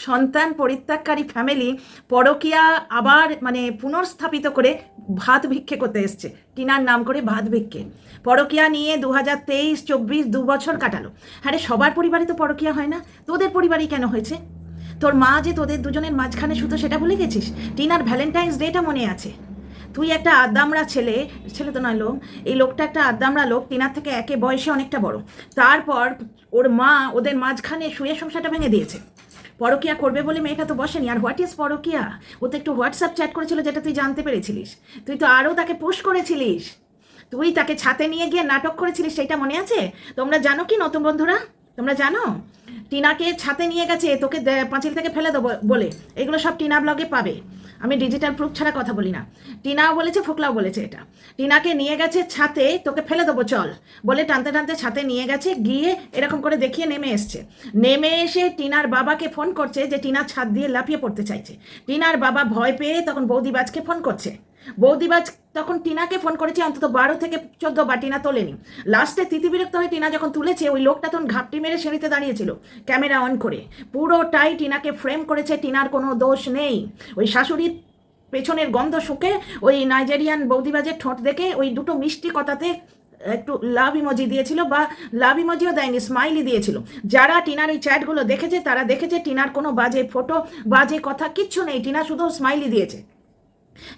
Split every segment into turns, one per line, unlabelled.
সন্তান পরিত্যাগকারী ফ্যামিলি পরকীয়া আবার মানে পুনর্স্থাপিত করে ভাত ভিক্ষে করতে এসছে, টিনার নাম করে ভাত ভিক্ষে। পরকীয়া নিয়ে 2023-24 2 বছর কাটালো। হ্যাঁ রে, সবার পরিবারে তো পরকীয়া হয় না, তোদের পরিবারেই কেন হয়েছে? তোর মা যে তোদের দুজনের মাঝখানে শুতো সেটা ভুলে গেছিস? টিনার ভ্যালেন্টাইন্স ডেটা মনে আছে? তুই একটা আদ্দামরা ছেলে, ছেলে তো নয় লোক, এই লোকটা একটা আদ্দামরা লোক, টিনার থেকে একে বয়সে অনেকটা বড়। তারপর ওর মা ওদের মাঝখানে শুয়ে সংসারটা ভেঙে দিয়েছে। পরকিয়া করবে বলে মেয়েটা তো বসেনি। আর হোয়াট ইজ পরকিয়া? ও তো একটু হোয়াটসঅ্যাপ চ্যাট করেছিল, যেটা তুই জানতে পেরেছিলিস। তুই তো আরও তাকে পোস্ট করেছিলিস, তুই তাকে ছাতে নিয়ে গিয়ে নাটক করেছিলিস, সেইটা মনে আছে? তোমরা জানো কি নতুন বন্ধুরা, তোমরা জানো টিনাকে ছাতে নিয়ে গেছে তোকে পাঁচিল থেকে ফেলে দেবো বলে? এগুলো সব টিনা ব্লগে পাবে, আমি ডিজিটাল প্রুফ ছাড়া কথা বলি না। টিনাও বলেছে, ফোকলাও বলেছে এটা। টিনাকে নিয়ে গেছে ছাতে, তোকে ফেলে দেবো চল বলে টানতে টানতে ছাতে নিয়ে গেছে, গিয়ে এরকম করে দেখিয়ে নেমে এসছে। নেমে এসে টিনার বাবাকে ফোন করছে যে টিনা ছাদ দিয়ে লাফিয়ে পড়তে চাইছে। টিনার বাবা ভয় পেয়ে তখন বৌদিবাজকে ফোন করছে। বৌদিবাজ তখন টিনাকে ফোন করেছে অন্তত 12 থেকে 14 বার, টিনা তোলেনি। লাস্টে তিতিবিরক্ত হয়ে টিনা যখন তুলেছে, ওই লোকটা তখন ঘাপটি মেরে সিঁড়িতে দাঁড়িয়েছিল ক্যামেরা অন করে। পুরোটাই টিনাকে ফ্রেম করেছে, টিনার কোনো দোষ নেই। ওই শাশুড়ির পেছনের গন্ধ শুকে ওই নাইজেরিয়ান বৌদিবাজের ঠোঁট দেখে ওই দুটো মিষ্টি কথাতে একটু লাভ ইমোজি দিয়েছিল, বা লাভ ইমোজিও দেয়নি, স্মাইলি দিয়েছিল। যারা টিনার এই চ্যাটগুলো দেখেছে তারা দেখেছে টিনার কোনো বাজে ফটো বাজে কথা কিচ্ছু নেই, টিনা শুধু স্মাইলি দিয়েছে।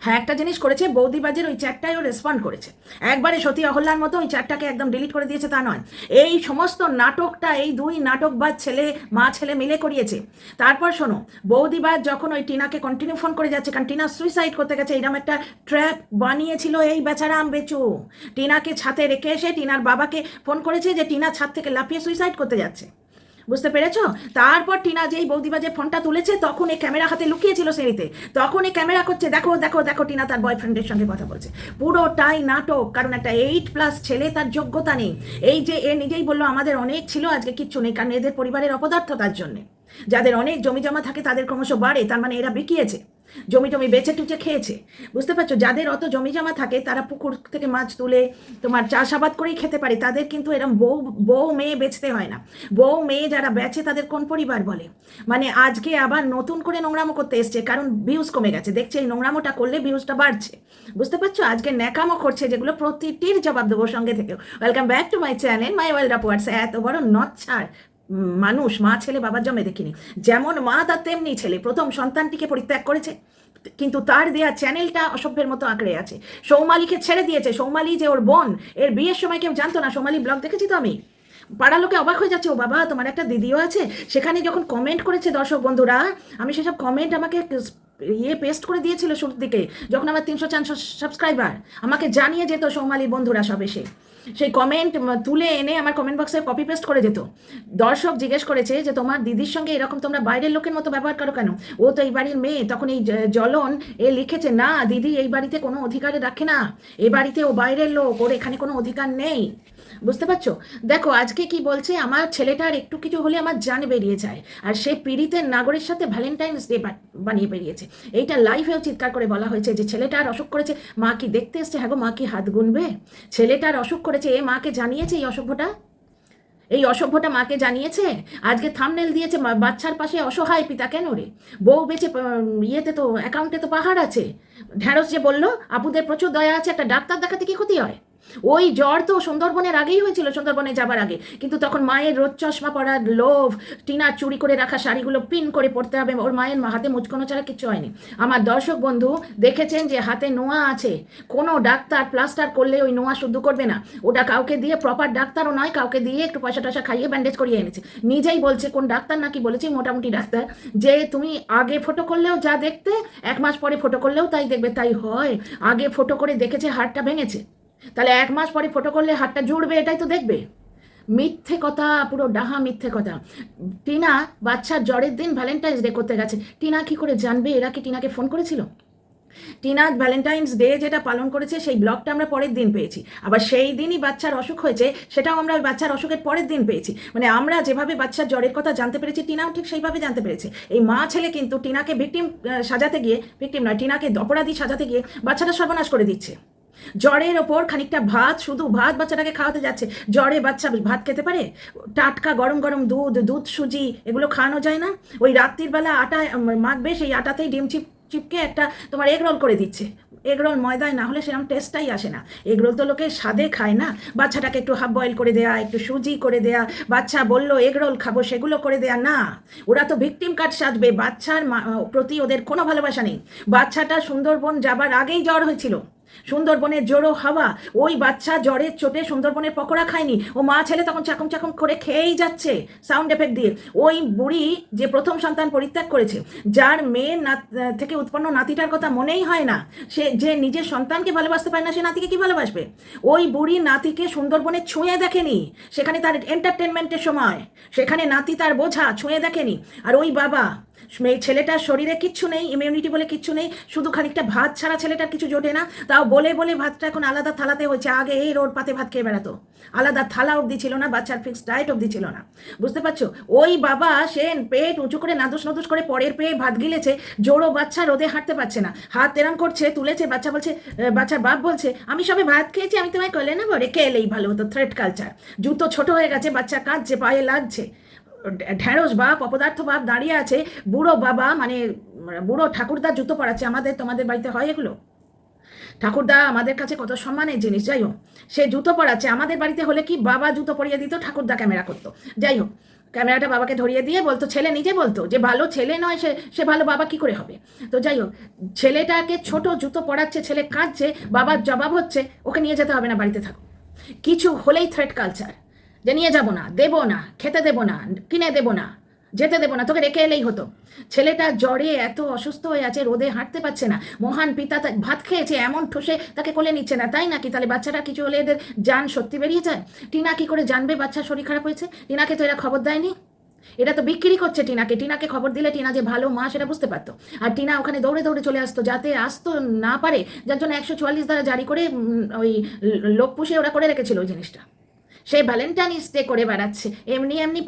হ্যাঁ, একটা জিনিস করেছে, বৌদিবাজের ওই চ্যাটটাই ও রেসপন্ড করেছে। একবারে সতী অহল্যার মতো ওই চ্যাটটাকে একদম ডিলিট করে দিয়েছে তা নয়। এই সমস্ত নাটকটা এই দুই নাটকবাজ ছেলে মা ছেলে মিলে করিয়েছে। তারপর শোনো, বৌদিবাজ যখন ওই টিনাকে কন্টিনিউ ফোন করে যাচ্ছে, কারণ টিনা সুইসাইড করতে গেছে, এইরকম একটা ট্র্যাপ বানিয়েছিল এই বেচারা আমবেচু। টিনাকে ছাতে রেখে এসে টিনার বাবাকে ফোন করেছে যে টিনা ছাদ থেকে লাফিয়ে সুইসাইড করতে যাচ্ছে। বুঝতে পেরেছ? তারপর টিনা যেই বৌদিবাজে ফোনটা তুলেছে তখন এই ক্যামেরা হাতে লুকিয়েছিল সিঁড়িতে, তখন এই ক্যামেরা করছে দেখো দেখো দেখো টিনা তার বয়ফ্রেন্ডের সঙ্গে কথা বলছে। পুরোটাই নাটক, কারণ একটা 8+ ছেলে, তার যোগ্যতা নেই। এই যে এ নিজেই বললো আমাদের অনেক ছিল, আজকে কিচ্ছু নেই, কারণ এদের পরিবারের অপদার্থতার জন্যে। যাদের অনেক জমি জমা থাকে তাদের ক্রমশ বাড়ে, তার মানে এরা বিকিয়েছে, জমি টমি বেচে টুচে খেয়েছে। বুঝতে পারছো? যাদের অত জমি জমা থাকে তারা পুকুর থেকে মাছ তুলে তোমার চাষাবাদ করেই খেতে পারে, তাদের কিন্তু এরকম বউ মেয়ে বেচতে হয় না। বউ মেয়ে যারা বেচে তাদের কোন পরিবার বলে? মানে আজকে আবার নতুন করে নোংরামো করতে এসছে, কারণ ভিউজ কমে গেছে, দেখছে এই নোংরামোটা করলে ভিউজটা বাড়ছে। বুঝতে পারছো? আজকে ন্যাকামো করছে, যেগুলো প্রতিটির জবাব দেবো সঙ্গে থেকেও। Welcome back to my channel, my world of words. এত বড় নচ্ছাড় মানুষ মা ছেলে বাবার জন্মে দেখিনি। যেমন মা তার তেমনি ছেলে, প্রথম সন্তানটিকে পরিত্যাগ করেছে, কিন্তু তার দেয়া চ্যানেলটা অসভ্যের মতো আঁকড়ে আছে। সৌমালিকে ছেড়ে দিয়েছে। সৌমালি যে ওর বোন, এর বিয়ের সময় কেউ জানতো না। সৌমালি ব্লগ দেখেছি তো আমি, পাড়া লোকে অবাক হয়ে যাচ্ছে, ও বাবা তোমার একটা দিদিও আছে। সেখানে যখন কমেন্ট করেছে দর্শক বন্ধুরা, আমি সেসব কমেন্ট আমাকে পেস্ট করে দিয়েছিল শুরুর দিকে, যখন আমার 300-400 সাবস্ক্রাইবার, আমাকে জানিয়ে যেত সৌমালির বন্ধুরা সব এসে সেই কমেন্ট তুলে এনে আমার কমেন্ট বক্সে কপি পেস্ট করে যেত। দর্শক জিজ্ঞেস করেছে যে তোমার দিদির সঙ্গে এরকম তোমরা বাইরের লোকের মতো ব্যবহার করো কেন? ও তো এই বাড়ির মেয়ে। তখন এই জ্বলন এ লিখেছে, না দিদি এই বাড়িতে কোনো অধিকারে রাখে না, এ বাড়িতে ও বাইরের লোক, ওর এখানে কোনো অধিকার নেই। বুঝতে পারছো? দেখো আজকে কি বলছে, আমার ছেলেটার একটু কিছু হলে আমার জান বেরিয়ে যায়, আর সে পীড়িতের নাগরের সাথে ভ্যালেন্টাইন্স ডে বানিয়ে বেরিয়েছে। এইটা লাইভেও চিৎকার করে বলা হয়েছে যে ছেলেটার অসুখ করেছে, মা কি দেখতে এসছে? হ্যাঁ গো, মা কি হাত গুনবে? ছেলেটার অসুখ করেছে, এ মাকে জানিয়েছে এই অসভ্যটা মাকে জানিয়েছে। আজকে থাম্বনেল দিয়েছে বাচ্চার পাশে অসহায় পিতা। কেন রে? বউ বেঁচে ইয়েতে তো অ্যাকাউন্টে তো পাহাড় আছে। ঢ্যাঁড়স যে বললো আপুদের প্রচুর দয়া আছে, একটা ডাক্তার দেখাতে কি ক্ষতি হয়? ওই জ্বর তো সুন্দরবনের আগেই হয়েছিল, সুন্দরবনে যাবার আগে, কিন্তু তখন মায়ের রোদ চশমা পরার লোভ, টিনার চুরি করে রাখা শাড়িগুলো পিন করে পড়তে হবে, ওর মায়ের হাতে মুচকোনো ছাড়া কিচ্ছু হয়নি। আমার দর্শক বন্ধু দেখেছেন যে হাতে নোয়া আছে, কোনো ডাক্তার প্লাস্টার করলে ওই নোয়া শুদ্ধ করবে না, ওটা কাউকে দিয়ে, প্রপার ডাক্তারও নয়, কাউকে দিয়ে একটু পয়সা টয়সা খাইয়ে ব্যান্ডেজ করিয়ে এনেছে। নিজেই বলছে, কোন ডাক্তার নাকি বলেছে, মোটামুটি ডাক্তার, যে তুমি আগে ফটো করলেও যা দেখতে 1 মাস পরে ফটো করলেও তাই দেখবে। তাই হয়? আগে ফটো করে দেখেছে হাড়টা ভেঙেছে, তাহলে 1 মাস পরে ফটো করলে হাতটা জুড়বে, এটাই তো দেখবে। মিথ্যে কথা, পুরো ডাহা মিথ্যে কথা। টিনা বাচ্চার জ্বরের দিন ভ্যালেন্টাইন্স ডে করতে গেছে, টিনা কি করে জানবে এরা কি টিনাকে ফোন করেছিল? টিনা ভ্যালেন্টাইন্স ডে যেটা পালন করেছে সেই ব্লগটা আমরা পরের দিন পেয়েছি, আবার সেই দিনই বাচ্চার অসুখ হয়েছে সেটাও আমরা ওই বাচ্চার অসুখের পরের দিন পেয়েছি। মানে আমরা যেভাবে বাচ্চার জ্বরের কথা জানতে পেরেছি, টিনাও ঠিক সেইভাবে জানতে পেরেছে। এই মা ছেলে কিন্তু টিনাকে ভিকটিম সাজাতে গিয়ে, ভিকটিম নয়, টিনাকে অপরাধী সাজাতে গিয়ে বাচ্চাটা সর্বনাশ করে দিচ্ছে। জ্বরের ওপর খানিকটা ভাত, শুধু ভাত বাচ্চাটাকে খাওয়াতে যাচ্ছে, জ্বরে বাচ্চা ভাত খেতে পারে? টাটকা গরম গরম দুধ সুজি এগুলো খাওয়ানো যায় না? ওই রাত্রির বেলা আটা মাখবে, সেই আটাতেই ডিম চিপকে একটা তোমার এগ রোল করে দিচ্ছে। এগ রোল ময়দায় না হলে সেরকম টেস্টটাই আসে না। এগ রোল তো লোকে স্বাদে খায় না, বাচ্চাটাকে একটু হাফ বয়েল করে দেয়া, একটু সুজি করে দেয়া, বাচ্চা বললো এগ রোল খাবো সেগুলো করে দেয়া না। ওরা তো ভিকটিম কার্ড সাজবে, বাচ্চার প্রতি ওদের কোনো ভালোবাসা নেই। বাচ্চাটা সুন্দরবন যাবার আগেই জ্বর হয়েছিল, সুন্দরবনের জোরো হাওয়া, ওই বাচ্চা জ্বরের চোটে সুন্দরবনের পকোড়া খায়নি, ও মা ছেলে তখন চাকম চাকম করে খেয়েই যাচ্ছে সাউন্ড এফেক্ট দিয়ে। ওই বুড়ি যে প্রথম সন্তান পরিত্যাগ করেছে, যার মেয়ের থেকে উৎপন্ন নাতিটার কথা মনেই হয় না, সে যে নিজের সন্তানকে ভালোবাসতে পারে না, সে নাতিকে কি ভালোবাসবে? ওই বুড়ি নাতিকে সুন্দরবনে ছুঁয়ে দেখেনি, সেখানে তার এন্টারটেনমেন্টের সময়, সেখানে নাতি তার বোঝা, ছুঁয়ে দেখেনি। আর ওই বাবা, ছেলেটার শরীরে কিচ্ছু নেই, ইমিউনিটি বলে কিচ্ছু নেই, শুধু খানিকটা ভাত ছাড়া ছেলেটার কিছু জোটে না, তাও বলে বলে ভাতটা এখন আলাদা থালাতে হয়েছে। আগে এই রোড পাতে ভাত খেয়ে বেড়াতো, আলাদা থালা অবধি ছিল না, বাচ্চার ফিক্সড ডায়েট অবধি ছিল না। বুঝতে পারছো? ওই বাবা সে পেট উঁচু করে নাদুস নদুস করে পরের পেয়ে ভাত গিলেছে, জোড়ো বাচ্চা রোদে হাঁটতে পারছে না, হাত তেরাম করছে, তুলেছে, বাচ্চা বলছে, বাচ্চার বাপ বলছে আমি সবে ভাত খেয়েছি, আমি তোমায় কলে নেবো, রেখে এলেই ভালো হতো। থ্রেড কালচার, জুতো ছোট হয়ে গেছে, বাচ্চা কাঁদছে, পায়ে লাগছে, ঢ্যাঁড়স বাপ, অপদার্থ বাপ দাঁড়িয়ে আছে, বুড়ো বাবা মানে বুড়ো ঠাকুরদা জুতো পরাচ্ছে। তোমাদের বাড়িতে হয় এগুলো? ঠাকুরদা আমাদের কাছে কত সম্মানের জিনিস, যাই হোক, সে জুতো পরাচ্ছে। আমাদের বাড়িতে হলে কি, বাবা জুতো পরিয়ে দিত, ঠাকুরদা ক্যামেরা করতো। যাই হোক, ক্যামেরাটা বাবাকে ধরিয়ে দিয়ে বলতো, ছেলে নিজে বলতো যে ভালো ছেলে নয়, সে ভালো বাবা কি করে হবে? তো যাই হোক, ছেলেটাকে ছোট জুতো পরাচ্ছে, ছেলে কাঁদছে, বাবার জবাব হচ্ছে ওকে নিয়ে যেতে হবে না, বাড়িতে থাকো। কিছু হলেই থ্রেড কালচার, যে নিয়ে যাবো না, দেবো না, খেতে দেবো না, কিনে দেবো না, যেতে দেবো না, তোকে রেখে এলেই হতো। ছেলেটা জ্বরে এত অসুস্থ হয়ে আছে, রোদে হাঁটতে পারছে না, মহান পিতা ভাত খেয়েছে এমন ঠোসে তাকে কোলে নিচ্ছে না, তাই নাকি? তাহলে বাচ্চাটা কিছু হলে এদের জান সত্যি বেরিয়ে যায়। টিনা কি করে জানবে বাচ্চার শরীর খারাপ হয়েছে? টিনাকে তো এরা খবর দেয়নি, এটা তো বিক্রি করছে টিনাকে। টিনাকে খবর দিলে টিনা যে ভালো মা সেটা বুঝতে পারতো, আর টিনা ওখানে দৌড়ে দৌড়ে চলে আসতো, যাতে আসতো না পারে, যার জন্য 144 দ্বারা জারি করে ওই লোক পুষে ওরা করে রেখেছিল ওই জিনিসটা। সে ভ্যালেন্টাইন্স ডে করে বেড়াচ্ছে, এমনি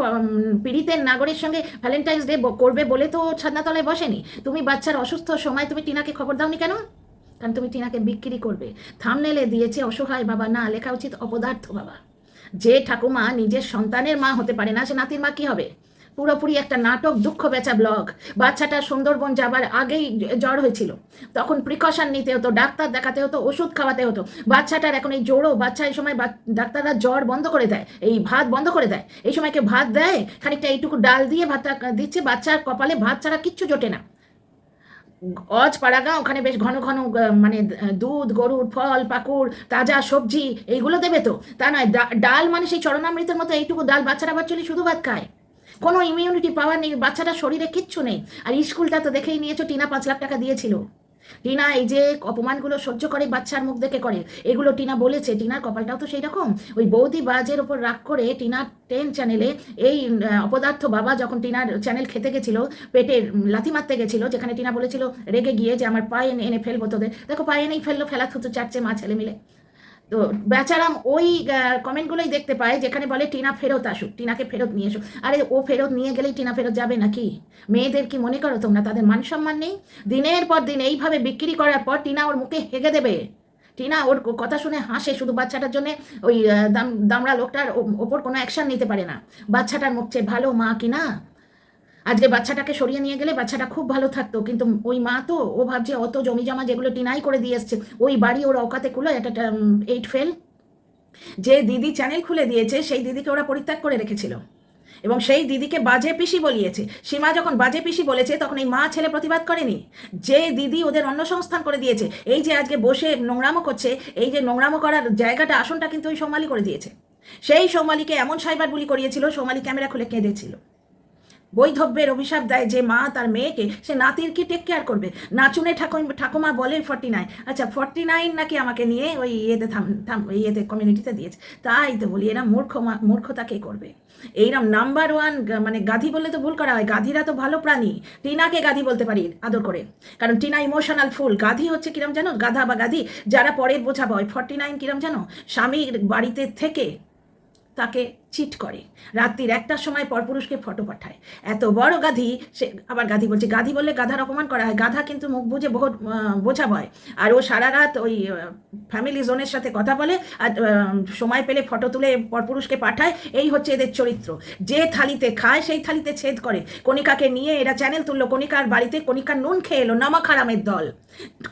পীড়িতের নাগরের সঙ্গে ভ্যালেন্টাইন্স ডে করবে বলে তো ছাদনাতলায় বসেনি। তুমি বাচ্চার অসুস্থ সময় তুমি টিনাকে খবর দাওনি কেন? কারণ তুমি টিনাকে বিক্রি করবে। থামনেলে দিয়েছে অসহায় বাবা, না লেখা উচিত অপদার্থ বাবা। যে ঠাকুমা নিজের সন্তানের মা হতে পারে না, সে নাতির মা কি হবে? পুরোপুরি একটা নাটক, দুঃখ বেচা ব্লগ। বাচ্চাটা সুন্দরবন যাবার আগেই জ্বর হয়েছিল, তখন প্রিকশন নিতে হতো, ডাক্তার দেখাতে হতো, ওষুধ খাওয়াতে হতো। বাচ্চাটার এখন এই জোড়ো বাচ্চা, এই সময় ডাক্তাররা জ্বর বন্ধ করে দেয়, এই ভাত বন্ধ করে দেয়। এই সময় কেউ ভাত দেয়? খানিকটা এইটুকু ডাল দিয়ে ভাতটা দিচ্ছে, বাচ্চার কপালে ভাত ছাড়া কিচ্ছু জোটে না। পাড়াগা ওখানে বেশ ঘন ঘন মানে দুধ, গরুর ফল, পাকুড়, তাজা সবজি এইগুলো দেবে তো, তা নয়। ডাল মানে সেই চরণামৃতের মতো এইটুকু ডাল, বাচ্চারা বাচ্চালি শুধু ভাত খায়, কোনো ইমিউনিটি পাওয়ার নেই, বাচ্চাটার শরীরে কিচ্ছু নেই। আর স্কুলটা তো দেখেই নিয়েছো, টিনা 5 লাখ টাকা দিয়েছিল। টিনা এই যে অপমানগুলো সহ্য করে বাচ্চার মুখ দেখে করে, এগুলো টিনা বলেছে। টিনার কপালটাও তো সেই রকম। ওই বৌদি বাজের ওপর রাগ করে টিনা 10 চ্যানেলে এই অপদার্থ বাবা যখন টিনার চ্যানেল খেতে গেছিল, পেটে লাথি মারতে গেছিল, যেখানে টিনা বলেছিল রেগে গিয়ে যে আমার পায়ে এনে ফেলবো তোদের, দেখো পায়ে এনেই ফেললো, ফেলা থুতু চাটছে মা ছেলে মিলে। তো বেচারাম ওই কমেন্টগুলোই দেখতে পায় যেখানে বলে টিনা ফেরত আসুক, টিনাকে ফেরত নিয়ে এসো। আরে ও ফেরত নিয়ে গেলেই টিনা ফেরত যাবে নাকি? মেয়েদের কি মনে করো তোমরা তাদের মান সম্মান নেই? দিনের পর দিন এইভাবে বিক্রি করার পর টিনা ওর মুখে হেগে দেবে। টিনা ওর কথা শুনে হাসে, শুধু বাচ্চাটার জন্য ওই দামড়া লোকটার ওপর কোনো অ্যাকশন নিতে পারে না। বাচ্চাটার মুখ চেয়ে ভালো মা কি না? আজকে বাচ্চাটাকে সরিয়ে নিয়ে গেলে বাচ্চাটা খুব ভালো থাকতো, কিন্তু ওই মা তো ও ভাবছে অত জমি জমা যেগুলো টিনাই করে দিয়ে এসছে, ওই বাড়ি ওর অকাতে কুলো, একটা 8 ফেল। যে দিদি চ্যানেল খুলে দিয়েছে সেই দিদিকে ওরা পরিত্যাগ করে রেখেছিল, এবং সেই দিদিকে বাজে পিসি বলিয়েছে। সীমা যখন বাজে পিসি বলেছে তখন এই মা ছেলে প্রতিবাদ করেনি। যে দিদি ওদের অন্নসংস্থান করে দিয়েছে, এই যে আজকে বসে নোংরামো করছে, এই যে নোংরামো করার জায়গাটা, আসনটা কিন্তু ওই সোমালি করে দিয়েছে। সেই সোমালিকে এমন সাইবার বুলি করিয়েছিল, সোমালি ক্যামেরা খুলে কেঁদেছিল। বৈধব্যের অভিশাপ দেয় যে মা তার মেয়েকে, সে নাতির কি টেক কেয়ার করবে? নাচুনে ঠাকুমা বলে 49, আচ্ছা 49 নাকি আমাকে নিয়ে ওই ইয়েতে কমিউনিটিতে দিয়েছে। তাই তো বলি এরা মূর্খতা কে করবে? এইরকম নাম্বার 1 মানে গাধি বললে তো ভুল করা হয়, গাধিরা তো ভালো প্রাণী। টিনাকে গাধি বলতে পারি আদর করে, কারণ টিনা ইমোশনাল ফুল। গাধি হচ্ছে কিরম জানো? গাধা বা গাধি যারা পরের বোঝা বয়। 49 কিরম জানো? স্বামীর বাড়িতে থেকে তাকে চিট করে, রাত্রির 1টার সময় পরপুরুষকে ফটো পাঠায়। এত বড় গাধি, সে আবার গাধি বলছে, গাধি বললে গাধার অপমান করা হয়, গাধা কিন্তু মুখ বুঝে বহুত বোঝা বয়। আর ও সারা রাত ওই ফ্যামিলি জোনের সাথে কথা বলে আর সময় পেলে ফটো তুলে পরপুরুষকে পাঠায়। এই হচ্ছে এদের চরিত্র। যে থালিতে খায় সেই থালিতে ছেদ করে। কণিকাকে নিয়ে এরা চ্যানেল তুললো, কণিকার বাড়িতে কণিকার নুন খেয়ে এলো, নামক হারামের দল।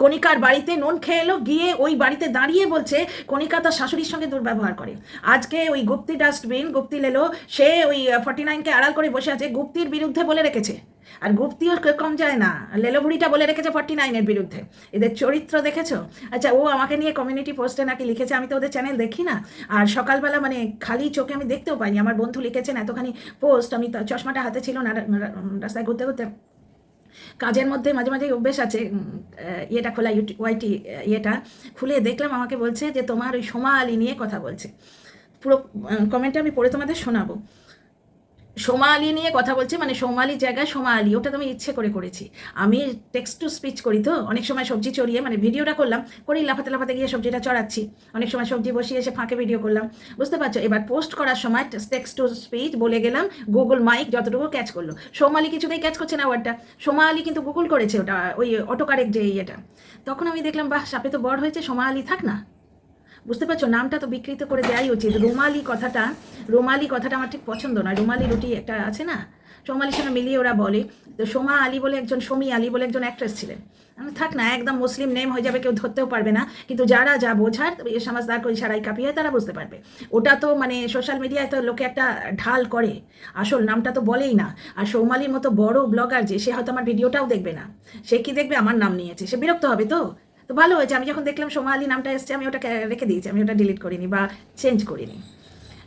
কণিকার বাড়িতে নুন খেয়ে এলো, গিয়ে ওই বাড়িতে দাঁড়িয়ে বলছে কণিকা তার শাশুড়ির সঙ্গে দুর্ব্যবহার করে। আজকে ওই গুপ্তি ডাস্টবিন, গুপ্তি লেলো, সে ওই 49কে আড়াল করে বসে আছে, গুপ্তির বিরুদ্ধে বলে রেখেছে। আর গুপ্তিও কম যায় না, লেলো বুড়িটা বলে রেখেছে 49-এর বিরুদ্ধে। এদের চরিত্র দেখেছো? আচ্ছা, ও আমাকে নিয়ে কমিউনিটি পোস্টে নাকি লিখেছে, আমি তো ওদের চ্যানেল দেখি না, আর সকালবেলা মানে খালি চোখে আমি দেখতেও পাইনি, আমার বন্ধু লিখেছেন এতখানি পোস্ট, আমি চশমাটা হাতে ছিল না, রাস্তায় ঘুরতে ঘুরতে কাজের মধ্যে মাঝে মাঝে অভ্যেস আছে ইয়েটা খোলা, ওয়াইটি ইয়েটা খুলে দেখলাম, আমাকে বলছে যে তোমার ওই সোমা আলী নিয়ে কথা বলছে। পুরো কমেন্টটা আমি পড়ে তোমাদের শোনাবো। সোমা আলী নিয়ে কথা বলছে, মানে সোমালির জায়গায় সোমা আলী, ওটা তো আমি ইচ্ছে করে করেছি। আমি টেক্সট টু স্পিচ করি, তো অনেক সময় সবজি চড়িয়ে মানে ভিডিওটা করলাম, করেই লাফাতে লাফাতে গিয়ে সবজিটা চড়াচ্ছি, অনেক সময় সবজি বসিয়ে এসে ফাঁকে ভিডিও করলাম, বুঝতে পারছো? এবার পোস্ট করার সময় টেক্সট টু স্পিচ বলে গেলাম, গুগল মাইক যতটুকু ক্যাচ করলো। সোমালি কিছুতেই ক্যাচ করছে না ওয়ার্ডটা। সোমা আলী কিন্তু গুগল করেছে ওটা, ওই অটো কারেক্ট যে ইয়েটা। তখন আমি দেখলাম, বাহ, সাপে তো বড় হয়েছে, সোমা আলী থাক না। বুঝতে পারছো? নামটা তো বিকৃত করে দেওয়াই উচিত। রুমালি কথাটা আমার ঠিক পছন্দ নয়। রুমালি রুটি একটা আছে না, সোমালির সঙ্গে মিলিয়ে ওরা বলে। তো সোমা আলী বলে একজন, সমী আলী বলে একজন অ্যাক্ট্রেস ছিলেন। থাক না, একদম মুসলিম নেম হয়ে যাবে, কেউ ধরতেও পারবে না। কিন্তু যারা যা বোঝার সমাজদার করে সারাই কাঁপিয়ে তারা বুঝতে পারবে। ওটা তো মানে সোশ্যাল মিডিয়ায় তো লোকে একটা ঢাল করে, আসল নামটা তো বলেই না। আর সৌমালির মতো বড় ব্লগার যে, সে হয়তো আমার ভিডিওটাও দেখবে না, সে কি দেখবে আমার নাম নিয়েছে, সে বিরক্ত হবে। তো ভালো হয়েছে, আমি যখন দেখলাম সোমা আলী নামটা এসছে, আমি ওটা রেখে দিয়েছি, আমি ওটা ডিলিট করিনি বা চেঞ্জ করিনি।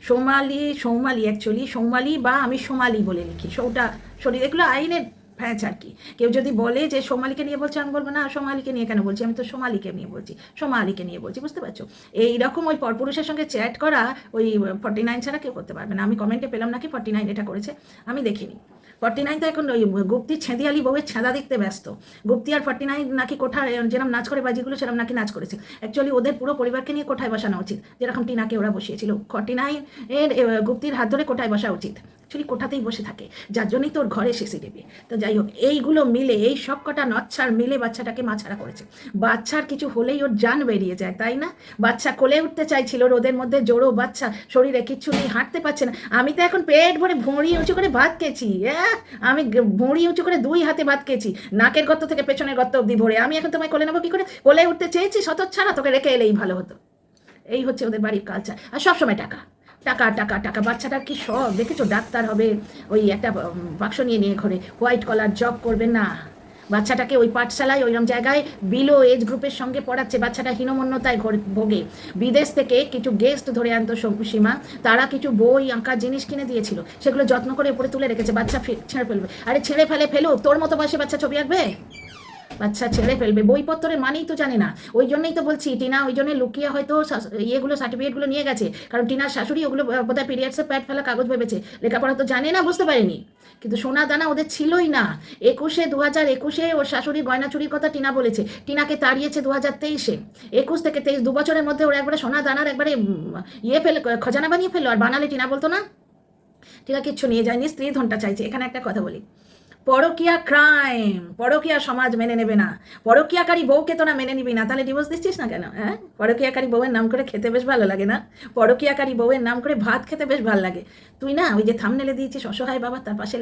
সৌমালি অ্যাকচুয়ালি সৌমালি, বা আমি সোমালি বলে লিখি, সৌটা শরীর, এগুলো আইনের ফ্যাঁচ আর কি। কেউ যদি বলে যে সোমালিকে নিয়ে বলছে, আমি বলবো না সোমালিকে নিয়ে কেন বলছি, আমি তো সোমালিকে নিয়ে বলছি, সোমা আলীকে নিয়ে বলছি, বুঝতে পারছো? এইরকম ওই পরপুরুষের সঙ্গে চ্যাট করা ওই 49 ছাড়া কেউ করতে পারবে না। আমি কমেন্টে পেলাম নাকি 49 এটা করেছে, আমি দেখিনি। 49 তো এখন ওই গুপ্তির ছেঁদিয়ালি বউয়ের ছেঁদা দেখতে ব্যস্ত। গুপ্তি আর 49 নাকি কোঠায় যেরকম নাচ করে বাজিগুলো, সেরকম নাকি নাচ করেছে। অ্যাকচুয়ালি ওদের পুরো পরিবারকে নিয়ে কোঠায় বসানো উচিত, যেরকম টিনাকে ওরা বসিয়েছিল। 49 এর গুপ্তির হাত ধরে কোঠায় বসা উচিত। অ্যাকচুয়ালি কোঠাতেই বসে থাকে, যার জন্যই তোর ঘরে সিসিটিভি। তো যাই হোক, এইগুলো মিলে, এই সব কটা নচ্ছার মিলে বাচ্চাটাকে মাছাড়া করেছে। বাচ্চার কিছু হলেই ওর জান বেরিয়ে যায়, তাই না? বাচ্চা কোলে উঠতে চাইছিল, রোদের মধ্যে জোড়ো বাচ্চা, শরীরে কিচ্ছু নেই, হাঁটতে পারছে না। আমি তো এখন পেট ভরে ভুঁড়ি উঁচু করে ভাত খেয়েছি, আমি ভুঁড়ি উঁচু করে 2 হাতে ভাত খেয়েছি, নাকের গর্ত থেকে পেছনের গর্ত অব্দি ভরে। আমি এখন তোমায় কোলে নেবো কি করে? কোলে উঠতে চেয়েছি, ছাড়া তোকে রেখে এলেই ভালো হতো। এই হচ্ছে ওদের বাড়ির কালচার। আর সবসময় টাকা টাকা টাকা টাকা। বাচ্চাটার কি সব দেখেছো? ডাক্তার হবে, ওই একটা বাক্স নিয়ে ঘরে, হোয়াইট কলার জব করবে না। বাচ্চাটাকে ওই পাঠশালায় ওইরকম জায়গায় বিলো এজ গ্রুপের সঙ্গে পড়াচ্ছে, বাচ্চাটা হীনমন্যতায় ভোগে। বিদেশ থেকে কিছু গেস্ট ধরে আনতো সীমা, তারা কিছু বই আঁকার জিনিস কিনে দিয়েছিল, সেগুলো যত্ন করে উপরে তুলে রেখেছে। বাচ্চা ছেড়ে ফেলবে, আরে ছেড়ে ফেলো, তোর মতো বয়সে বাচ্চা ছবি আঁকবে? বাচ্চা ছেড়ে ফেলবে, বইপত্রের মানেই তো জানে না। ওই জন্যই তো বলছি, টিনা ওই জন্য লুকিয়ে হয়তো ইয়েগুলো সার্টিফিকেটগুলো নিয়ে গেছে, কারণ টিনার শাশুড়ি ওগুলো বোধহয় পিরিয়ডসে প্যাড ফেলা কাগজ ভেবেছে, লেখাপড়া তো জানে না, বুঝতে পারেনি। কিন্তু সোনা দানা ওদের ছিলই না। 2021 ওর শাশুড়ি গয়না চুরির কথা টিনা বলেছে, টিনাকে তাড়িয়েছে 2023-এ। 21 থেকে 23, 2 বছরের মধ্যে ওরা একবারে সোনা দানার একবারে খজানা বানিয়ে ফেললো। আর বানালে টিনা বলতো না, টিনা কিচ্ছু নিয়ে যায়নি, স্ত্রী ধনটা চাইছে। এখানে একটা কথা বলি, পরকিয়া ক্রাইম, পরকিয়া সমাজ মেনে নেবে না। পরকিয়াকারী বউকে তোরা মেনে নিবি না, তাহলে ডিভোর্স দিচ্ছিস না কেন? হ্যাঁ, পরকিয়াকারী বউয়ের নাম করে খেতে বেশ ভালো লাগে না? পরকিয়াকারী বউয়ের নাম করে ভাত খেতে বেশ ভালো লাগে। তুই না ওই যে থাম্বনেলে দিয়েছিস অসহায় বাবা, তার পাশে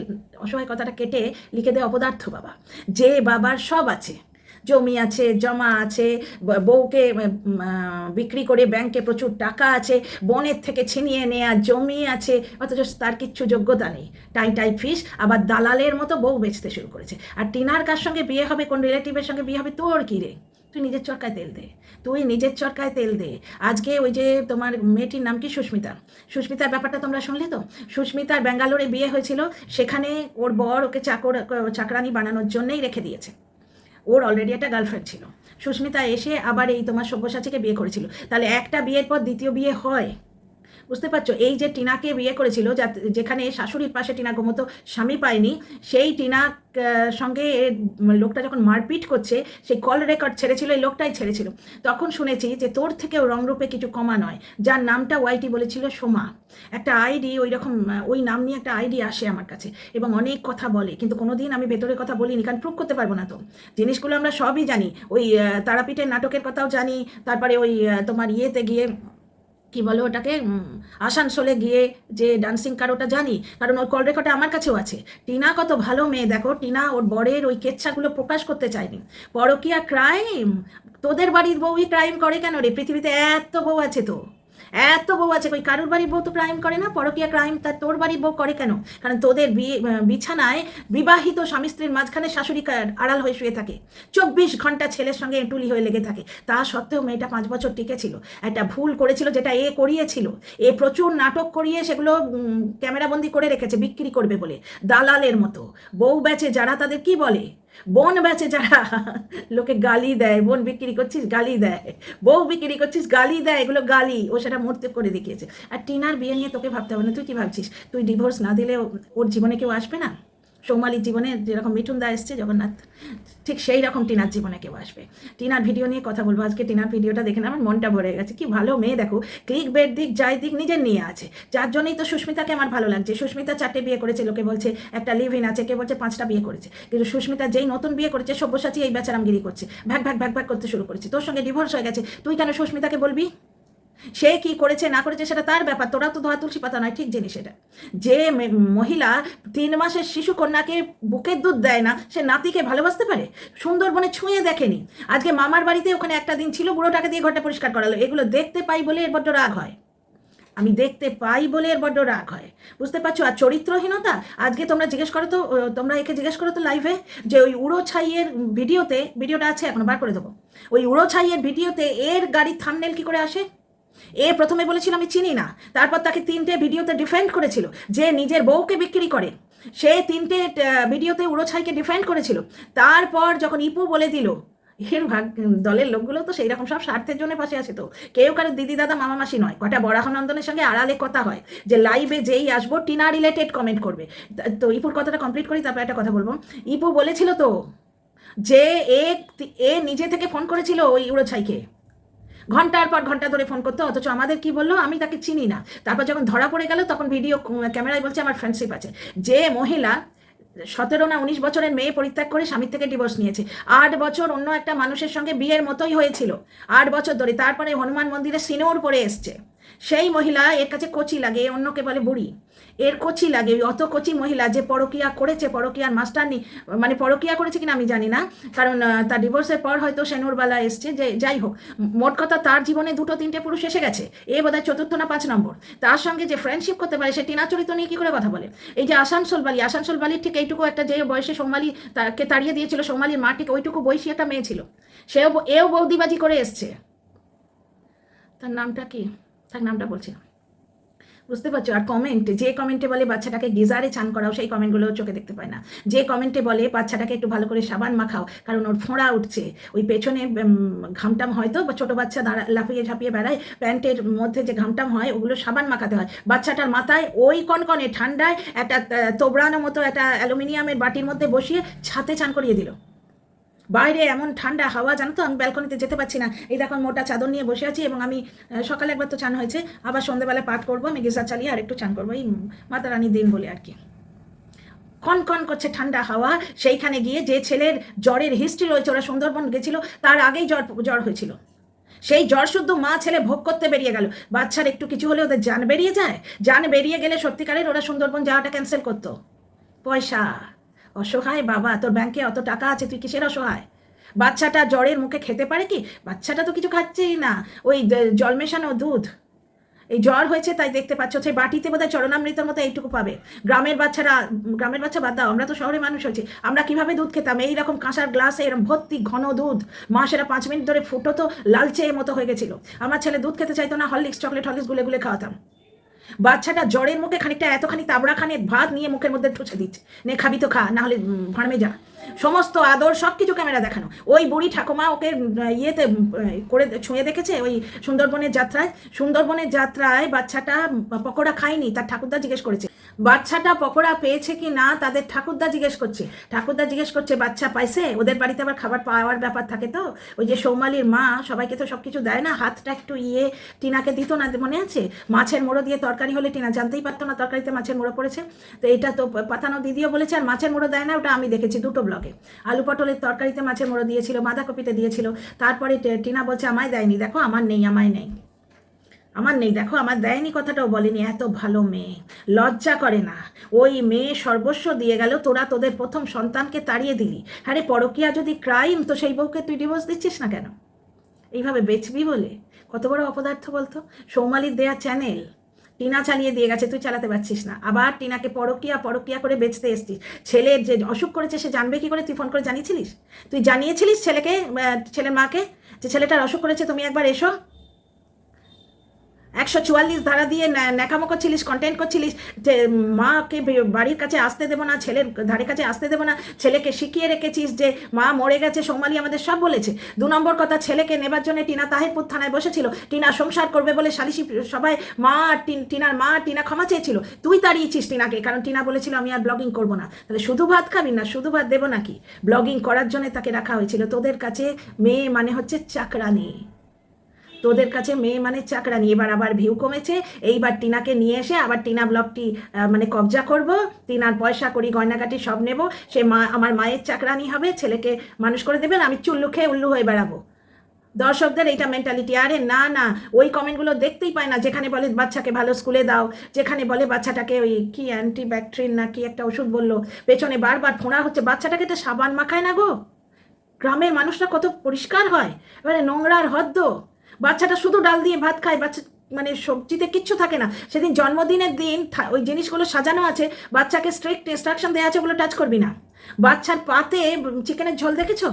অসহায় কথাটা কেটে লিখে দে অপদার্থ বাবা। যে বাবার সব আছে, জমি আছে, জমা আছে, বউকে বিক্রি করে ব্যাংকে প্রচুর টাকা আছে, বোনের থেকে ছিনিয়ে নেয়া জমি আছে, অথচ তার কিচ্ছু যোগ্যতা নেই, টাই ফিস, আবার দালালের মতো বউ বেচতে শুরু করেছে। আর টিনার কার সঙ্গে বিয়ে হবে, কোন রিলেটিভের সঙ্গে বিয়ে হবে, তোর কী রে? তুই নিজের চরকায় তেল দে। আজকে ওই যে তোমার মেয়েটির নাম কি, সুস্মিতার ব্যাপারটা তোমরা শুনলে তো? সুস্মিতার ব্যাঙ্গালোরে বিয়ে হয়েছিল, সেখানে ওর বর ওকে চাকরানি বানানোর জন্যই রেখে দিয়েছে। ওর অলরেডি একটা গার্লফ্রেন্ড ছিল। সুস্মিতা এসে আবার এই তোমার সব্যসাচীকে বিয়ে করেছিল। তাহলে একটা বিয়ের পর দ্বিতীয় বিয়ে হয়? বুঝতে পারছো? এই যে টিনাকে বিয়ে করেছিল, যেখানে শাশুড়ির পাশে টিনা ঘুমতো, স্বামী পায়নি, সেই টিনা সঙ্গে লোকটা যখন মারপিট করছে, সেই কল রেকর্ড ছেড়েছিল, এই লোকটাই ছেড়েছিল। তখন শুনেছি যে তোর থেকেও রংরূপে কিছু কমা নয়, যার নামটা ওয়াইটি বলেছিল সোমা, একটা আইডি ওই রকম, ওই নাম নিয়ে একটা আইডি আসে আমার কাছে এবং অনেক কথা বলে, কিন্তু কোনোদিন আমি ভেতরের কথা বলিনি, কারণ প্রুভ করতে পারবো না। তো জিনিসগুলো আমরা সবই জানি, ওই তারাপীঠের নাটকের কথাও জানি, তারপরে ওই তোমার ইয়েতে গিয়ে কি বলো ওটাকে, আসানসোলে গিয়ে যে ডান্সিং কারোটা জানি, কারণ ওই কল রেকর্ডটা আমার কাছেও আছে। টিনা কত ভালো মেয়ে দেখো, টিনা ওর বরের ওই কেচ্ছাগুলো প্রকাশ করতে চায়নি। পরকীয়া ক্রাইম, তোদের বাড়ির বউই ক্রাইম করে কেন রে? পৃথিবীতে এত বউ আছে, তো এত বউ আছে, ওই কারুর বাড়ির বউ তো ক্রাইম করে না, পরকীয়া ক্রাইম তা তোর বাড়ির বউ করে কেন? কারণ তোদের বিছানায় বিবাহিত স্বামী স্ত্রীর মাঝখানে শাশুড়ি আড়াল হয়ে শুয়ে থাকে, 24 ঘন্টা ছেলের সঙ্গে এঁটুলি হয়ে লেগে থাকে। তা সত্ত্বেও মেয়েটা 5 বছর টিকেছিল। একটা ভুল করেছিল, যেটা এ করিয়েছিল, এ প্রচুর নাটক করিয়ে সেগুলো ক্যামেরাবন্দি করে রেখেছে বিক্রি করবে বলে, দালালের মতো। বউ বেচে যারা, তাদের কি বলে? বোন বেচে যারা, লোকে গালি দেয়, বোন বিক্রি করছিস গালি দেয়, বউ বিক্রি করছিস গালি দেয়, এগুলো গালি, ও সেটা মূর্তি করে দেখিয়েছে। আর টিনার বিয়ে নিয়ে তোকে ভাবতে হবে না। তুই কি ভাবছিস তুই ডিভোর্স না দিলে ওর জীবনে কেউ আসবে না? সৌমালির জীবনে যেরকম মিঠুন দা এসছে জগন্নাথ, ঠিক সেই রকম টিনার জীবনে কেউ আসবে। টিনার ভিডিও নিয়ে কথা বলবো আজকে। টিনার ভিডিওটা দেখে না আমার মনটা ভরে গেছে। কি ভালো মেয়ে দেখো, ক্লিক বেড দিক যাই দিক নিজের নিয়ে আছে, যার জন্যই তো সুস্মিতাকে আমার ভালো লাগছে। সুস্মিতা 4টে বিয়ে করেছে, লোকে বলছে একটা লিভ ইন আছে, কে বলছে 5টা বিয়ে করেছে, কিন্তু সুস্মিতা যেই নতুন বিয়ে করেছে সব্যসাচী এই বেচারামগিরি করছে, ভ্যাক ভ্যাক ভ্যাক ভ্যাক করতে শুরু করেছে। তোর সঙ্গে ডিভোর্স হয়ে গেছে, তুই কেন সুস্মিতাকে বলবি? সে কি করেছে না করেছে সেটা তার ব্যাপার, তোরা তো ধোয়া তুলসী পাতা নয়। ঠিক জিনিস এটা, যে মহিলা 3 মাসের শিশু কন্যাকে বুকের দুধ দেয় না, সে নাতিকে ভালোবাসতে পারে? সুন্দরবনে ছুঁয়ে দেখেনি, আজকে মামার বাড়িতে ওখানে একটা দিন ছিল, বুড়োটাকে দিয়ে ঘরটা পরিষ্কার করালো। এগুলো দেখতে পাই বলে এর বড্ড রাগ হয়, আমি দেখতে পাই বলে এর বড্ড রাগ হয়, বুঝতে পারছো? আর চরিত্রহীনতা, আজকে তোমরা জিজ্ঞেস করো তো, তোমরা একে জিজ্ঞেস করো তো লাইভে, যে ওই উড়ো ছাইয়ের ভিডিওটা আছে, এখনো বার করে দেবো, ওই উড়ো ছাইয়ের ভিডিওতে এর গাড়ির থাম্বনেল কি করে আসে? এ প্রথমে বলেছিল আমি চিনি না, তারপর তাকে 3টে ভিডিওতে ডিফেন্ড করেছিল, যে নিজের বউকে বিক্রি করে, সে 3টে ভিডিওতে উড়োছাইকে ডিফেন্ড করেছিল। তারপর যখন ইপু বলে দিল, এর দলের লোকগুলো তো সেই রকম সব স্বার্থের জন্য পাশে আছে, তো কেউ কারো দিদি দাদা মামা মাসি নয়। কটা বরাহনন্দনের সঙ্গে আড়ালে কথা হয় যে লাইভে যেই আসবো টিনা রিলেটেড কমেন্ট করবে। তো ইপুর কথাটা কমপ্লিট করি, তারপর একটা কথা বলবো। ইপু বলেছিল তো যে এ নিজে থেকে ফোন করেছিল ওই উড়োছাইকে, ঘন্টার পর ঘন্টা ধরে ফোন করতো, অথচ আমাদের কি বললো, আমি তাকে চিনি না। তারপর যখন ধরা পড়ে গেল তখন ভিডিও ক্যামেরায় বলছে আমার ফ্রেন্ডশিপ আছে। যে মহিলা 17 না 19 বছরের মেয়ে পরিত্যাগ করে স্বামীর থেকে ডিভোর্স নিয়েছে, 8 বছর অন্য একটা মানুষের সঙ্গে বিয়ের মতোই হয়েছিল, 8 বছর ধরে, তারপরে হনুমান মন্দিরে সিনোর পরে এসছে, সেই মহিলা এর কাছে কচি লাগে, অন্যকে বলে বুড়ি, এর কচি লাগে। অত কচি মহিলা যে পরকিয়া করেছে, পরকিয়ার মাস্টারনি, মানে পরকিয়া করেছে কিনা আমি জানি না, কারণ তার ডিভোর্সের পর হয়তো সেনুরবালা এসছে, যে যাই হোক, মোট কথা তার জীবনে 2-3টে পুরুষ এসে গেছে, এ বোধহয় 4র্থ না 5 নম্বর। তার সঙ্গে যে ফ্রেন্ডশিপ করতে পারে, সে টিনা চরিত্র নিয়ে কী করে কথা বলে? এই যে আসানসোল বালির ঠিক এইটুকু একটা, যে বয়সে সৌমালি তাকে তাড়িয়ে দিয়েছিল, সৌমালির মা ঠিক ওইটুকু বয়সী একটা মেয়ে ছিল, এও বৌদিবাজি করে এসছে। তার নামটা কি, তার নামটা বলছি না, বুঝতে পারছো? আর যে কমেন্টে বলে বাচ্চাটাকে গিজারে চান করাও, সেই কমেন্টগুলো চোখে দেখতে পায় না। যে কমেন্টে বলে বাচ্চাটাকে একটু ভালো করে সাবান মাখাও কারণ ওর ফোঁড়া উঠছে, ওই পেছনে ঘামটাম হয়তো, বা ছোটো বাচ্চা লাফিয়ে ঝাঁপিয়ে বেড়ায়, প্যান্টের মধ্যে যে ঘামটাম হয় ওগুলো সাবান মাখাতে হয়। বাচ্চাটার মাথায় ওই কনকনে ঠান্ডায় একটা তোবড়ানো মতো একটা অ্যালুমিনিয়ামের বাটির মধ্যে বসিয়ে ছাতে চান করিয়ে দিল। বাইরে এমন ঠান্ডা হাওয়া, জানো তো, আমি ব্যালকনিতে যেতে পারছি না। এই দেখো মোটা চাদর নিয়ে বসে আছি, এবং আমি সকালে একবার তো চান হয়েছে, আবার সন্ধ্যেবেলায় পাঠ করবো, আমি গিজার চালিয়ে আর একটু চান করবো, এই মাতা রানীর দিন বলে আর কি। কন করছে ঠান্ডা হাওয়া, সেইখানে গিয়ে যে ছেলের জ্বরের হিস্ট্রি রয়েছে, ওরা সুন্দরবন গেছিল, তার আগেই জ্বর হয়েছিল, সেই জ্বর শুদ্ধ মা ছেলে ভোগ করতে বেরিয়ে গেল। বাচ্চার একটু কিছু হলে ওদের জান বেরিয়ে যায়, জান বেরিয়ে গেলে সত্যিকারের ওরা সুন্দরবন যাওয়াটা ক্যান্সেল করতো। পয়সা, অসহায় বাবা, তোর ব্যাংকে অত টাকা আছে, তুই কিসের অসহায়? বাচ্চাটা জ্বরের মুখে খেতে পারে কি? বাচ্চাটা তো কিছু খাচ্ছেই না, ওই জল মেশানো দুধ। এই জ্বর হয়েছে তাই দেখতে পাচ্ছ, সেই বাটিতে বোধহয় চরণামৃতের মতো এইটুকু পাবে। গ্রামের বাচ্চা বাদ দাও, আমরা তো শহরে মানুষ হয়েছি, আমরা কিভাবে দুধ খেতাম? এইরকম কাঁসার গ্লাসে এরকম ভর্তি ঘন দুধ, মা সেটা 5 মিনিট ধরে ফুটো তো লালচে মতো হয়ে গেছিল। আমার ছেলে দুধ খেতে চাইতো না, চকলেট হরলিক্স গুলে গুলে খাওয়াতাম। বাচ্চাটা জ্বরের মুখে এতখানি তাবড়াখানে ভাত নিয়ে মুখের মধ্যে ঠুসে দিচ্ছে, নে খাবি তো খা, না হলে ভাড়মে যা। সমস্ত আদর সব কিছু ক্যামেরা দেখানো। ওই বুড়ি ঠাকুমা ওকে ইয়েতে করে ছুঁয়ে দেখেছে ওই সুন্দরবনের যাত্রায় বাচ্চাটা পকোড়া খায়নি, তার ঠাকুরদা জিজ্ঞেস করেছে বাচ্চাটা পকোড়া পেয়েছে কি না, তাদের ঠাকুরদা জিজ্ঞেস করছে বাচ্চা পাইছে। ওদের বাড়িতে আবার খাবার পাওয়ার ব্যাপার থাকে, তো ওই যে সৌমালির মা সবাইকে তো সব কিছু দেয় না, হাতটা একটু টিনাকে দিত না, মনে আছে? মাছের মোড়ো দিয়ে তরকারি হলে টিনা জানতেই পারতো না তরকারিতে মাছের মোড়ো পড়েছে। তো এটা তো পাতানো দিদিও বলেছে, আর মাছের মোড়ো দেয় না, ওটা আমি দেখেছি দুটো ব্লগে। আলু পটলের তরকারিতে মাছের মোড়ো দিয়েছিল, বাঁধাকপিতে দিয়েছিল। তারপরে টিনা বলছে আমায় দেয়নি, দেখো আমার নেই, দেখো আমার দেয়নি, কথাটাও বলেনি। এত ভালো মেয়ে, লজ্জা করে না। ওই মেয়ে সর্বস্ব দিয়ে গেল, তোরা তোদের প্রথম সন্তানকে তাড়িয়ে দিলি। আরে পরকীয়া যদি ক্রাইম, তো সেই বউকে তুই ডিভোর্স দিচ্ছিস না কেন? এইভাবে বেচবি বলে? কত বড় অপদার্থ বলতো। সৌমালির দেয়া চ্যানেল টিনা চালিয়ে দিয়ে গেছে, তুই চালাতে পারছিস না, আবার টিনাকে পরকীয়া করে বেচতে এসছিস। ছেলের যে অসুখ করেছে সে জানবে কি করে? তুই ফোন করে জানিয়েছিলিস? তুই জানিয়েছিলিস ছেলের মাকে যে ছেলেটার অসুখ করেছে, তুমি একবার এসো? 144 ধারা দিয়ে ন্যাকামো করছিলিস, কন্টেন্ট করছিলিস যে মাকে বাড়ির কাছে আসতে দেবো না, ছেলের ধারে কাছে আসতে দেবো না, ছেলেকে শিখিয়ে রেখেছিস যে মা মরে গেছে, সৌমালি আমাদের সব বলেছে। 2 নম্বর কথা, ছেলেকে নেবার জন্য টিনা তাহিরপুর থানায় বসেছিল, টিনা সংসার করবে বলে সালিশি সবাই টিনা ক্ষমা চেয়েছিল, তুই তাড়িয়েছিস টিনাকে, কারণ টিনা বলেছিল আমি আর ব্লগিং করবো না। তাহলে শুধু ভাত খাবি না? শুধু ভাত দেবো নাকি? ব্লগিং করার জন্য তাকে রাখা হয়েছিল। তোদের কাছে মেয়ে মানে হচ্ছে চাকরানি, তোদের কাছে মেয়ে মানে চাকরানি। এবার আবার ভিউ কমেছে, এইবার টিনাকে নিয়ে এসে আবার টিনা ব্লগটি মানে কবজা করব, টিনার পয়সা করি গয়নাগাটি সব নেব, সে আমার মায়ের চাকরানি হবে, ছেলেকে মানুষ করে দেবেন, আমি চুল্লু খেয়ে উল্লু হয়ে বেড়াবো। দর্শকদের এইটা মেন্টালিটি। আরে না, ওই কমেন্টগুলো দেখতেই পায় না, যেখানে বলে বাচ্চাকে ভালো স্কুলে দাও, যেখানে বলে বাচ্চাটাকে ওই কি অ্যান্টিব্যাকটেরিয়াল না কি একটা ওষুধ বললো, পেছনে বারবার ফোঁড়া হচ্ছে, বাচ্চাটাকে তো সাবান মাখায় না গো। গ্রামের মানুষরা কত পরিষ্কার হয়, এবারে নোংরার হদ্দ। বাচ্চাটা শুধু ডাল দিয়ে ভাত খায়, বাচ্চা মানে সবজিতে কিচ্ছু থাকে না। সেদিন জন্মদিনের দিন ওই জিনিসগুলো সাজানো আছে, বাচ্চাকে স্ট্রিক্ট ইনস্ট্রাকশন দেওয়া আছে, ওগুলো টাচ করবি না। বাচ্চার পাতে চিকেনের ঝোল দেখেছো?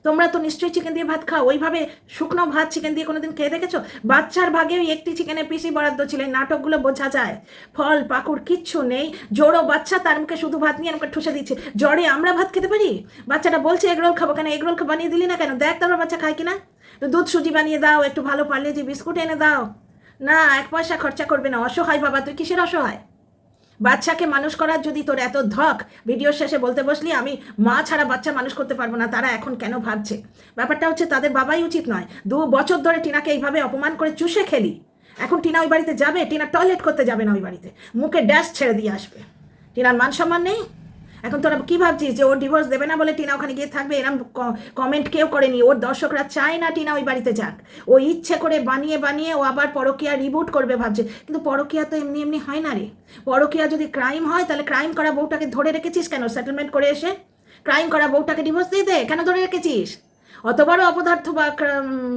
তোমরা তো নিশ্চয়ই চিকেন দিয়ে ভাত খাও, ওইভাবে শুকনো ভাত চিকেন দিয়ে কোনোদিন খেয়ে দেখেছো? বাচ্চার ভাগে ওই একটি চিকেনের পিসই বরাদ্দ ছিল, নাটকগুলো বোঝা যায়। ফল পাকুড় কিচ্ছু নেই, জোড়ো বাচ্চা, তার মুখে শুধু ভাত নিয়ে আমাকে ঠুসে দিচ্ছে। জ্বরে আমরা ভাত খেতে পারি? বাচ্চাটা বলছে এগরোল খাবো, কেন এগরোল বানিয়ে দিলি না কেন? দেখ তারপর বাচ্চা খায় কিনা। দুধ সুজি বানিয়ে দাও, একটু ভালো পারলে যে বিস্কুট এনে দাও। না, 1 পয়সা খরচা করবে না। অসহায় বাবা, তুই কিসের অসহায়? বাচ্চাকে মানুষ করার যদি তোর এত ধক, ভিডিওর শেষে বলতে বসলি আমি মা ছাড়া বাচ্চা মানুষ করতে পারবো না, তারা এখন কেন ভাবছে? ব্যাপারটা হচ্ছে তাদের বাবাই উচিত নয়। 2 বছর ধরে টিনাকে এইভাবে অপমান করে চুষে খেলি, এখন টিনা ওই বাড়িতে যাবে? টিনা টয়লেট করতে যাবে না ওই বাড়িতে, মুখে ড্যাশ ছেড়ে দিয়ে আসবে। টিনার মান সম্মান নেই? এখন তোরা কি ভাবছিস যে ওর ডিভোর্স দেবে না বলে টিনা ওখানে গিয়ে থাকবে? এরকম কমেন্ট কেউ করেনি। ওর দর্শকরা চায় না টিনা ওই বাড়িতে যাক, ও ইচ্ছে করে বানিয়ে ও আবার পরকীয়া রিবুট করবে ভাবছে। কিন্তু পরকীয়া তো এমনি হয় না রে। পরকীয়া যদি ক্রাইম হয়, তাহলে ক্রাইম করা বউটাকে ধরে রেখেছিস কেন? সেটেলমেন্ট করে এসে ক্রাইম করা বউটাকে ডিভোর্স দিয়ে দে, কেন ধরে রেখেছিস? অত বড় অপদার্থ বা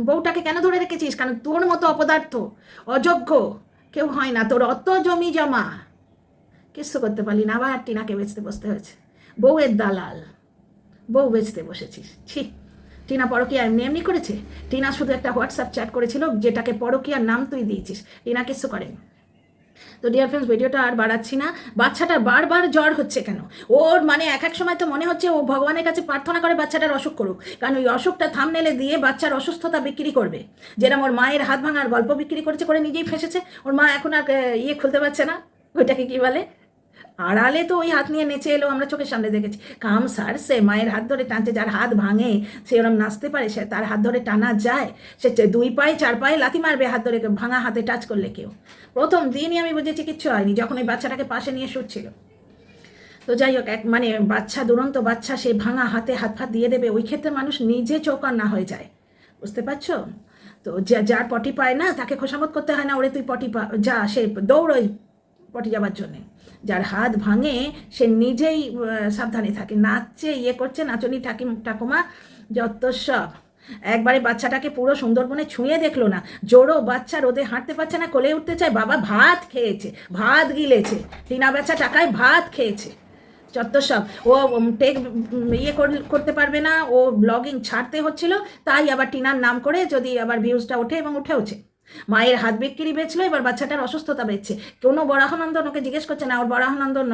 বউটাকে কেন ধরে রেখেছিস? কারণ তোর মতো অপদার্থ অযোগ্য কেউ হয় না। তোর অত জমি জমা, কিচ্ছু করতে পারলি না, আবার টিনাকে বেচতে বসতে হয়েছে। বউয়ের দালাল, বউ বেচতে বসেছিস। ছি, টিনা পরকীয়া এমনি করেছে? টিনা শুধু একটা হোয়াটসঅ্যাপ চ্যাট করেছিল, যেটাকে পরকীয়ার নাম তুই দিয়েছিস। টিনা কিচ্ছু করেনি। তো ডিয়ার ফ্রেন্ডস, ভিডিওটা আর বাড়াচ্ছি না। বাচ্চাটার বারবার জ্বর হচ্ছে কেন? ওর মানে এক সময় তো মনে হচ্ছে ও ভগবানের কাছে প্রার্থনা করে বাচ্চাটার অসুখ করুক, কারণ ওই অসুখটা থামনেলে দিয়ে বাচ্চার অসুস্থতা বিক্রি করবে। যেরকম ওর মায়ের হাত ভাঙার গল্প বিক্রি করেছে, করে নিজেই ফেসেছে। ওর মা এখন আর খুলতে পারছে না, ওইটাকে কি বলে, আড়ালে তো ওই হাত নিয়ে নেচে এলো, আমরা চোখের সামনে দেখেছি। কাম সারছে, মায়ের হাত ধরে টানছে। যার হাত ভাঙে সে ওরম নাচতে পারে, সে তার হাত ধরে টানা যায়? সে 2 পায়ে 4 পায়ে লাথি মারবে হাত ধরে, ভাঙা হাতে টাচ করলে কেউ? প্রথম দিনই আমি বুঝেছি কিচ্ছু হয়নি, যখন ওই বাচ্চাটাকে পাশে নিয়ে শুচ্ছিল। তো যাই হোক, মানে বাচ্চা, দুরন্ত বাচ্চা, সে ভাঙা হাতে হাত ফাত দিয়ে দেবে, ওই ক্ষেত্রে মানুষ নিজে চৌকার না হয়ে যায়, বুঝতে পারছো? তো যার পটি পায় না তাকে খোসামত করতে হয় না, ওরে তুই পটি যা, সে দৌড়োয় পটি যাবার জন্যে। যার হাত ভাঙে সে নিজেই সাবধানে থাকে, নাচছে, করছে, নাচনি ঠাকুমা যত সব। একবারে বাচ্চাটাকে পুরো সুন্দরবনে ছুঁয়ে দেখলো না, জোরো বাচ্চা, রোদে হাঁটতে পারছে না, কোলে উঠতে চায়, বাবা ভাত খেয়েছে, ভাত গিলেছে, টিনা বেচা টাকায় ভাত খেয়েছে, যত সব। ও টেক করতে পারবে না, ও ব্লগিং ছাড়তে হচ্ছিল, তাই আবার টিনার নাম করে যদি আবার ভিউজটা ওঠে, এবং উঠেওছে। মায়ের হাত বিক্রি বেচলো, এবার বাচ্চাটার অসুস্থতা বেচছে। কোনো বরাহনন্দন ওকে জিজ্ঞেস করছে না, ওর বরাহনন্দন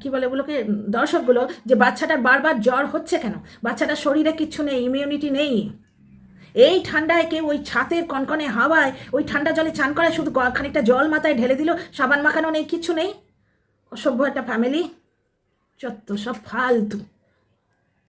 কি বলে ওগুলোকে, দর্শকগুলো, যে বাচ্চাটার বারবার জ্বর হচ্ছে কেন, বাচ্চাটার শরীরে কিচ্ছু নেই, ইমিউনিটি নেই। এই ঠান্ডায় কেউ ওই ছাতের কনকনে হাওয়ায় ওই ঠান্ডা জলে চান করায়, শুধু খানিকটা জল মাথায় ঢেলে দিল, সাবান মাখানো নেই, কিচ্ছু নেই। অসভ্য একটা ফ্যামিলি, যত সব ফালতু।